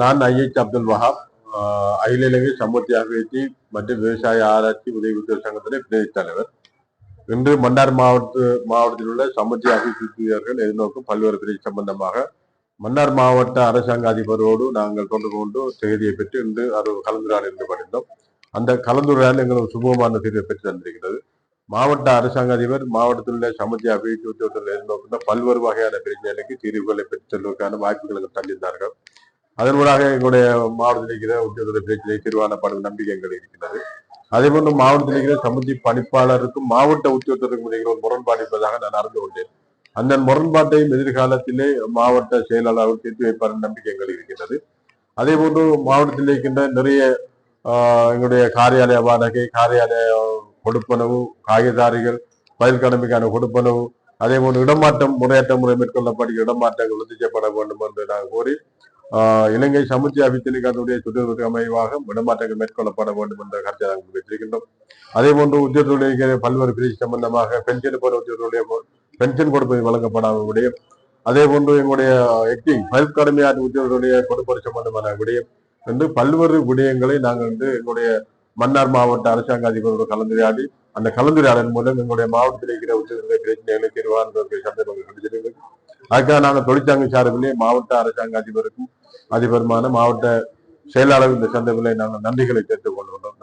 நான் ஐஎச் அப்துல் வஹாப், அகில இலங்கை சமூர்த்தி அபிவிருத்தி மற்றும் விவசாய ஆராய்ச்சி உதவி உத்தரவு சங்கத்தின் பிரதி தலைவர். இன்று மன்னார் மாவட்டத்தில் உள்ள சமூர்த்தி அபிவிருத்தியாளர்கள் எதிர்நோக்கும் பல்வேறு பிரச்சனை சம்பந்தமாக மன்னார் மாவட்ட அரசாங்க அதிபரோடு நாங்கள் தொடர்பு கொண்டு செய்தியை பெற்று இன்று கலந்துரையாடல் ஈடுபட்டிருந்தோம். அந்த கலந்துரையாடல் எங்களுக்கு சுமூகமான தீர்வை பெற்று தந்திருக்கிறது. மாவட்ட அரசாங்க அதிபர் மாவட்டத்தில் உள்ள சமூர்த்தி அபிவிருத்தி உத்தியோகத்தில் எதிர்நோக்கின்ற பல்வேறு வகையான பிரச்சனைகளுக்கு தீர்வுகளை பெற்றுச் செல்வதற்கான வாய்ப்புகளை தந்திருந்தார்கள். அதன் மூலமாக எங்களுடைய மாவட்டத்தில் இருக்கிற உத்தியோக பிரச்சனை தீர்வானப்படும் நம்பிக்கை எங்களுக்கு இருக்கிறது. அதே போன்று மாவட்டத்தில் இருக்கிற சமூர்த்தி பணிப்பாளருக்கும் மாவட்ட உத்தியோகத்திற்கும் இருக்கிற ஒரு முரண்பாடு இருப்பதாக நான் அறிந்து கொண்டேன். அந்த முரண்பாட்டையும் எதிர்காலத்திலே மாவட்ட செயலாளர்கள் தீர்த்து வைப்பார் நம்பிக்கை எங்களுக்கு இருக்கிறது. அதே போன்று மாவட்டத்தில் இருக்கின்ற நிறைய எங்களுடைய காரியாலய வாடகை, காரியாலய கொடுப்பனவு, காகிதாரிகள், பயில் கடமைக்கான கொடுப்பனவு, அதே போன்று இடமாற்றம் முறையற்ற முறை மேற்கொள்ளப்படுகிற இடமாற்றங்கள் ரத்து செய்யப்பட வேண்டும் என்று நாங்கள் கோரி இலங்கை சமூர்த்தி அபிவிருத்திகளுடைய சுற்றுலா அமைவாக இடமாற்றங்கள் மேற்கொள்ளப்பட வேண்டும் என்ற கருத்தை நாங்கள் வைத்திருக்கின்றோம். அதே போன்று உத்தியோகத்துடைய பல்வேறு பிரிவு சம்பந்தமாக பென்ஷன் போன்ற உத்தியோகத்துடைய பென்ஷன் கொடுப்பது வழங்கப்படாத விடயம், அதே போன்று எங்களுடைய பயில் கடமையாற்ற உத்தியோகத்துடைய கொடுப்பது சம்பந்தமான விடயம் என்று பல்வேறு விடயங்களை நாங்கள் எங்களுடைய மன்னார் மாவட்ட அரசாங்க அதிபரோடு கலந்துரையாடி அந்த கலந்துரையாடல் மூலம் எங்களுடைய மாவட்டத்தில் இருக்கிற உத்தியோக பிரச்சனைகளை தீர்வான சந்தர்ப்பங்கள். அதுக்காக நாங்கள் தொழிற்சங்க சார்பிலே மாவட்ட அரசாங்க அதிபருக்கும் அதிபருமான மாவட்ட செயலாளர் இந்த சந்தர்ப்பங்களை நாங்கள் நன்றிகளை தெரிவித்துக் கொள்கிறோம்.